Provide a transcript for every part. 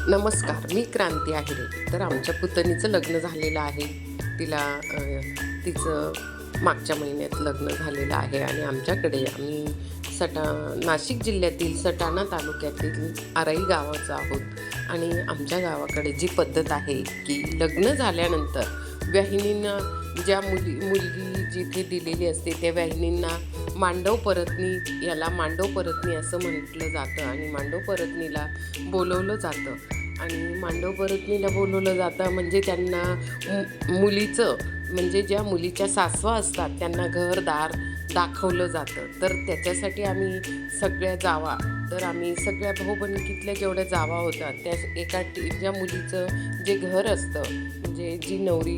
नमस्कार, मी क्रांती आहिरे. तर आमच्या पुतणीचं लग्न झालेलं आहे. तिचं मागच्या महिन्यात लग्न झालेलं आहे आणि आमच्याकडे आम्ही नाशिक जिल्ह्यातील सटाणा तालुक्यातील आराई गावाचं आहोत. आणि आमच्या गावाकडे जी पद्धत आहे की लग्न झाल्यानंतर वाहिनींना मुलगी जिथे दिलेली असते त्या वाहिनींना मांडव परतनी, याला मांडव परतनी असं म्हटलं जातं. आणि मांडव परतनीला बोलवलं जातं आणि मांडव परतनीला बोलवलं जातं म्हणजे त्यांना मुलीचं म्हणजे ज्या मुलीच्या सासवा असतात त्यांना घरदार दाखवलं जातं. तर त्याच्यासाठी आम्ही सगळ्या भाऊबंदकीतल्या जेवढ्या जावा होतात त्या ज्या मुलीचं जे घर असतं म्हणजे जी नवरी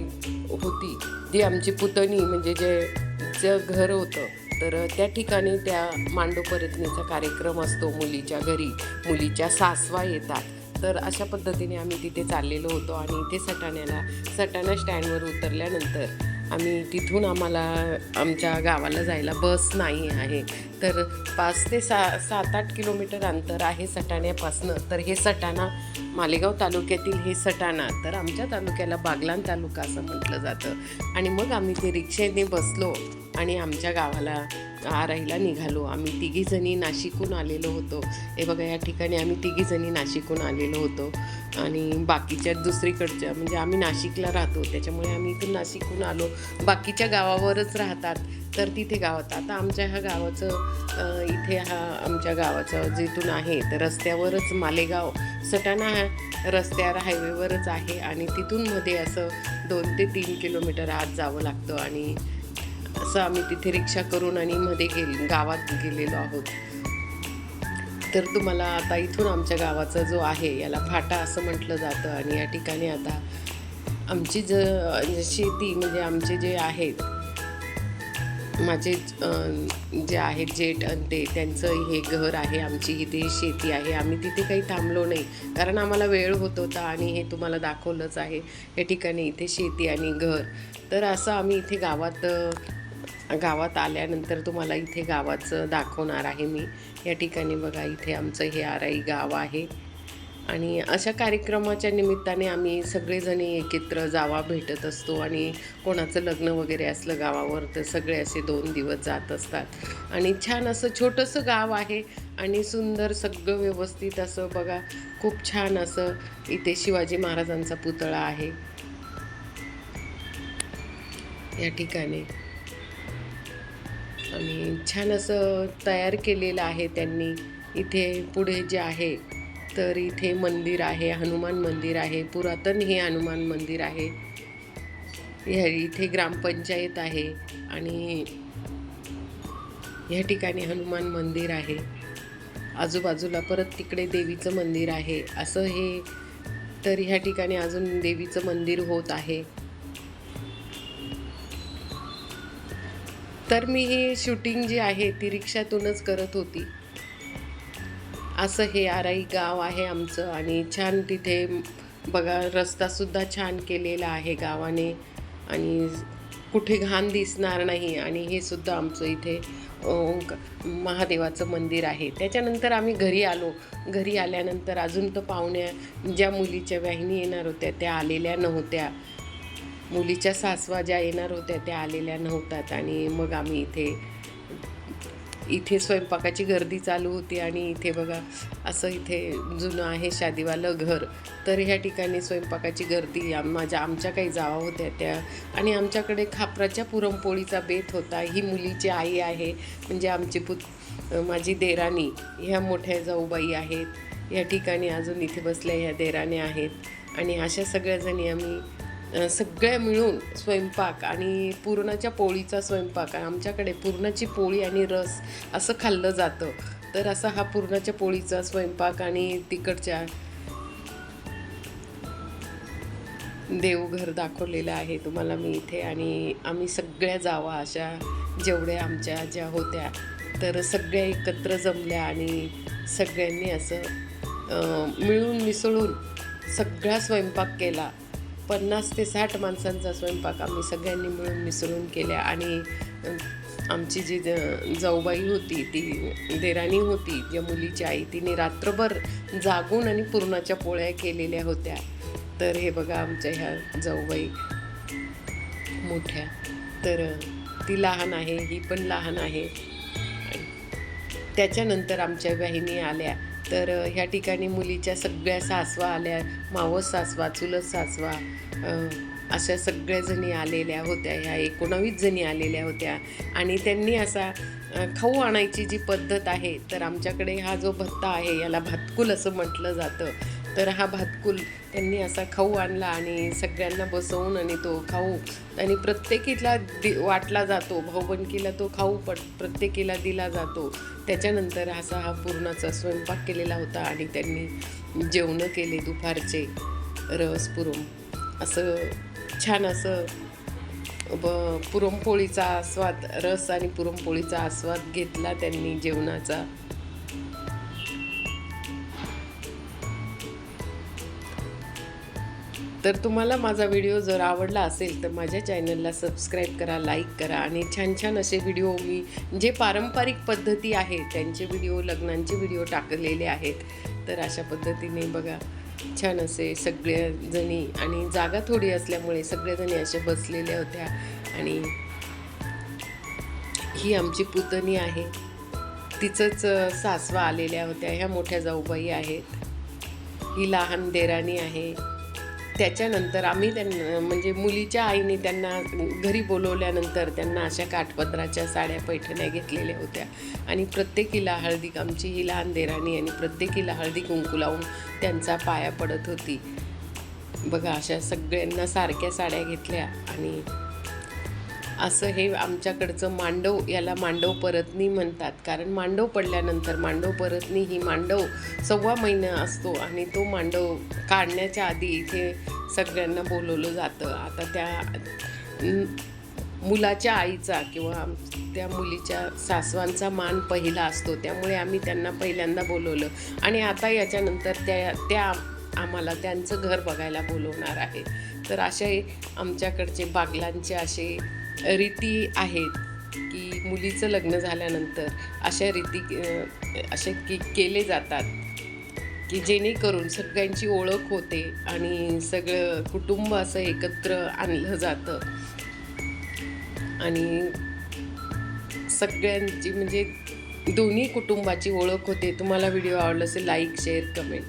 होती ती आमची पुतणी म्हणजे जे घर होतं, तर त्या ठिकाणी त्या मांडव परतनीचा कार्यक्रम असतो. मुलीच्या घरी मुलीच्या सासवा येतात. तर अशा पद्धतीने आम्ही तिथे चाललेलो होतो आणि इथे सटाणा स्टँडवर उतरल्यानंतर तिथून आम्हाला आमच्या गावाला जायला बस नाही आहे. तर 5 ते 7-8 किलोमीटर अंतर आहे सटाण्यापासनं. तर हे सटाणा मालेगाव तालुक्यातील हे सटाणा, तर आमच्या तालुक्याला बागलाण तालुका असं म्हटलं जातं. आणि मग आम्ही ते रिक्षेने बसलो आणि आमच्या गावाला आराईला निघालो. आम्ही तिघीजणी नाशिकहून आलेलो होतो. हे बघा, या ठिकाणी आम्ही तिघीजणी नाशिकहून आलेलो होतो आणि बाकीच्या दुसरीकडच्या म्हणजे आम्ही नाशिकला राहतो त्याच्यामुळे आम्ही इथून नाशिकहून आलो. बाकीच्या गावावरच राहतात तर तिथे गावात आता आमच्या आमच्या गावाचं जिथून आहे तर रस्त्यावरच मालेगाव सटाणा रस्त्यावर हायवेवरच आहे आणि तिथून मध्ये असं 2 ते 3 किलोमीटर आत जावं लागतं. आणि असं आम्ही तिथे रिक्षा करून आणि गावात गेलेलो आहोत. तर तुम्हाला आता इथून आमच्या गावाचा जो आहे याला फाटा असं म्हटलं जातं. आणि या ठिकाणी आता आमची शेती म्हणजे आमचे जे आहेत माझे जे आहेत जेठ आणि त्यांचं हे घर आहे, आमची इथे शेती आहे. आम्ही तिथे काही थांबलो नाही कारण आम्हाला वेळ होत होता आणि हे तुम्हाला दाखवलंच आहे या ठिकाणी इथे शेती आणि घर. तर असं आम्ही इथे गावात आल्यानंतर तुम्हाला इथे गावाचं दाखवणार आहे मी. या ठिकाणी बघा, इथे आमचं हे आराई गाव आहे आणि अशा कार्यक्रमाच्या निमित्ताने आम्ही सगळेजणी एकत्र जावा भेटत असतो. आणि कोणाचं लग्न वगैरे असलं गावावर तर सगळे असे 2 दिवस जात असतात. आणि छान असं छोटंसं गाव आहे आणि सुंदर सगळं व्यवस्थित असं बघा, खूप छान असं इथे शिवाजी महाराजांचा पुतळा आहे या ठिकाणी. आणि छान असं तयार केलेलं आहे त्यांनी. इथे पुढे जे आहे तर इथे मंदिर आहे, हनुमान मंदिर आहे, पुरातन हे हनुमान मंदिर आहे. इथे ग्रामपंचायत आहे आणि ह्या ठिकाणी हनुमान मंदिर आहे. आजूबाजूला परत तिकडे देवीचं मंदिर आहे असं हे. तर ह्या ठिकाणी अजून देवीचं मंदिर होत आहे. तर मी ही शूटिंग जी आहे ती रिक्षातूनच करत होती. असं हे आराई गाव आहे आमचं. आणि छान तिथे बघा, रस्तासुद्धा छान केलेला आहे गावाने आणि कुठे घाण दिसणार नाही. आणि हे सुद्धा आमचं इथे महादेवाचं मंदिर आहे. त्याच्यानंतर आम्ही घरी आलो. घरी आल्यानंतर अजून तर ज्या मुलीच्या वाहिनी येणार होत्या त्या आलेल्या नव्हत्या. मुलीच्या सासवा ज्या येणार होत्या त्या आलेल्या नव्हत्यात. आणि मग आम्ही इथे स्वयंपाकाची गर्दी चालू होती. आणि इथे बघा, असं इथे जुनं आहे शादीवालं घर. तर ह्या ठिकाणी स्वयंपाकाची गर्दी आमच्या काही जावा होत्या त्या. आणि आमच्याकडे खापराच्या पुरणपोळीचा बेत होता. ही मुलीची आई आहे म्हणजे माझी देराणी, ह्या मोठ्या जाऊबाई आहेत या ठिकाणी. अजून इथे बसल्या ह्या देराणी आहेत. आणि अशा सगळ्याजणी आम्ही सगळ्या मिळून स्वयंपाक आणि पुरणाच्या पोळीचा स्वयंपाक. आमच्याकडे पुरणाची पोळी आणि रस असं खाल्लं जातं. तर असा हा पुरणाच्या पोळीचा स्वयंपाक आणि तिकडच्या देवघर दाखवलेलं आहे तुम्हाला मी इथे. आणि आम्ही सगळ्या जावा अशा जेवढ्या ज्या होत्या तर सगळ्या एकत्र जमल्या आणि सगळ्यांनी असं मिळून मिसळून सगळा स्वयंपाक केला. 50 ते 60 माणसांचा स्वयंपाक आम्ही सगळ्यांनी मिळून मिसळून केल्या. आणि आमची जी जाऊबाई होती, ती देराणी होती, ज्या मुलीची आई, तिने रात्रभर जागून आणि पुरणाच्या पोळ्या केलेल्या होत्या. तर हे बघा आमच्या ह्या जाऊबाई मोठ्या. तर ती लहान आहे, ही पण लहान आहे. त्याच्यानंतर आमच्या बहिणी आल्या. तर ह्या ठिकाणी मुलीच्या सगळ्या सासवा आल्या, मावस सासवा, चुलत सासवा, अशा सगळ्या जणी आलेल्या होत्या. ह्या 19 जणी आलेल्या होत्या. आणि त्यांनी असा खाऊ आणायची जी पद्धत आहे, तर आमच्याकडे हा जो भत्ता आहे याला भातकुल असं म्हटलं जातं. तर हा भातकुल त्यांनी असा खाऊ आणला आणि सगळ्यांना बसवून आणि तो खाऊ आणि प्रत्येकीला वाटला जातो. भाऊबंदकीला तो खाऊ प्रत्येकीला दिला जातो. त्याच्यानंतर असा हा पुरणाचा स्वयंपाक केलेला होता आणि त्यांनी जेवणं केले दुपारचे, रस पुरम असं छान असं पुरणपोळीचा आस्वाद, रस आणि पुरणपोळीचा आस्वाद घेतला त्यांनी जेवणाचा. तर तुम्हाला माझा व्हिडिओ जर आवडला असेल तर माझ्या चॅनलला सबस्क्राईब करा, लाईक करा आणि छान छान असे व्हिडिओ मी जे पारंपरिक पद्धती आहे त्यांचे व्हिडिओ, लग्नांचे व्हिडिओ टाकलेले आहेत. तर अशा पद्धतीने बघा छान असे सगळेजणी, आणि जागा थोडी असल्यामुळे सगळेजणी असे बसलेल्या होत्या. आणि ही आमची पुतणी आहे, तिचंच सासवा आलेल्या होत्या. ह्या मोठ्या जाऊबाई आहेत, ही लहान देराणी आहे. त्याच्यानंतर आम्ही त्यांना म्हणजे मुलीच्या आईने त्यांना घरी बोलवल्यानंतर त्यांना अशा काठपदराच्या साड्या, पैठण्या घेतलेल्या होत्या आणि प्रत्येकीला हळदी, आमची ही लहान देराणी, आणि प्रत्येकीला हळदी कुंकू लावून त्यांचा पाया पडत होती. बघा अशा सगळ्यांना सारख्या साड्या घेतल्या. आणि असं हे आमच्याकडचं मांडव, याला मांडव परतनी म्हणतात. कारण मांडव पडल्यानंतर मांडव परतनी, ही मांडव 1.25 महिना असतो आणि तो मांडव काढण्याच्या आधी इथे सगळ्यांना बोलवलं जातं. आता त्या मुलाच्या आईचा किंवा त्या मुलीच्या सासवांचा मान पहिला असतो, त्यामुळे आम्ही त्यांना पहिल्यांदा बोलवलं. आणि आता याच्यानंतर त्या आम्हाला त्यांचं घर बघायला बोलवणार आहे. तर असे आमच्याकडचे बागलांचे असे रीती आहेत की मुलीचं लग्न झाल्यानंतर अशा रीती असे केले जातात की जेणेकरून सगळ्यांची ओळख होते आणि सगळं कुटुंब असं एकत्र आणलं जातं आणि सगळ्यांची म्हणजे दोन्ही कुटुंबाची ओळख होते. तुम्हाला व्हिडिओ आवडला असेल लाईक, शेअर, कमेंट.